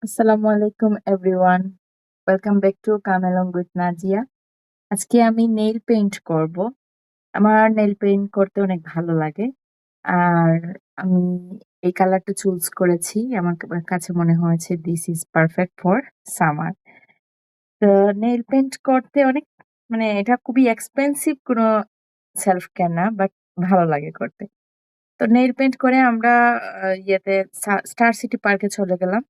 আসসালামু আলাইকুম everyone. Welcome back to come along with Naziya. আজকে আমি নেইল পেইন্ট করব। আমার নেইল পেইন্ট করতে অনেক ভালো লাগে। আর আমি এই কালারটা চুজ করেছি। আমার কাছে মনে হয়েছে this is perfect for summer. তো নেইল পেইন্ট করতে অনেক এটা খুবই এক্সপেন্সিভ কোনো সেলফ কেয়ার না, বাট ভালো লাগে করতে। তো নেইল পেইন্ট করে আমরা ইয়েতে স্টার সিটি পার্কে চলে গেলাম।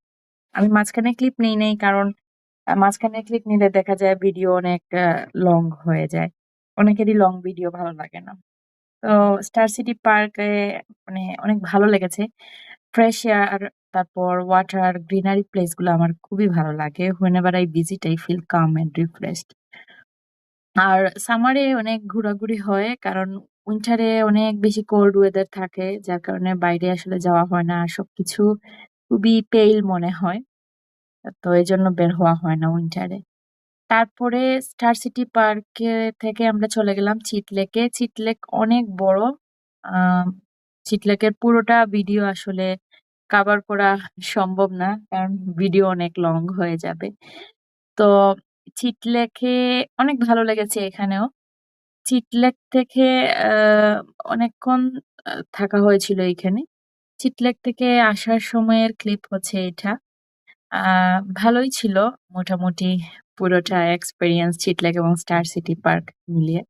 আমি মাঝখানে ক্লিপ নেই নেই কারণ মাঝখানে ক্লিপ নিলে দেখা যায় ভিডিও অনেক লং হয়ে যায়। অনেকেরই লং ভিডিও ভালো লাগে না। তো স্টার সিটি পার্কে অনেক ভালো লেগেছে। ফ্রেশ এয়ার, তারপর ওয়াটার, গ্রিনারি প্লেস গুলো আমার খুবই ভালো লাগে। whenever I visit I feel calm and refreshed. আর সামারে অনেক ঘোরাঘুরি হয় কারণ উইন্টারে অনেক বেশি কোল্ড ওয়েদার থাকে, যার কারণে বাইরে আসলে যাওয়া হয় না। সবকিছু খুবই পেইল মনে হয়। তো এই জন্য বের হওয়া হয় না উইন্টারে। তারপরে স্টার সিটি পার্কে থেকে আমরা চলে গেলাম চিটলেকে। চিটলেক অনেক বড়। আহ চিটলেকের পুরোটা ভিডিও আসলে কভার করা সম্ভব না, কারণ ভিডিও অনেক লং হয়ে যাবে। তো চিটলেকে অনেক ভালো লেগেছে এখানেও। চিটলেক থেকে আহ অনেকক্ষণ থাকা হয়েছিল এখানে। চিটলেক থেকে আসার সময়ের ক্লিপ হচ্ছে এটা। ভালোই ছিল মোটামুটি পুরোটা এক্সপেরিয়েন্স চিটলেক এবং স্টার সিটি পার্ক মিলিয়ে।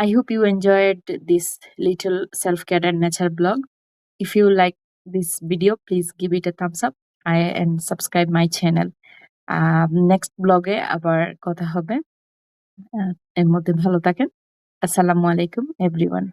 I hope you enjoyed this little self-care and nature blog. If you like this video, please give it a thumbs up and subscribe my channel. Next ব্লগে আবার কথা হবে। এর মধ্যে ভালো থাকেন। আসসালামু আলাইকুম এভরিওয়ান।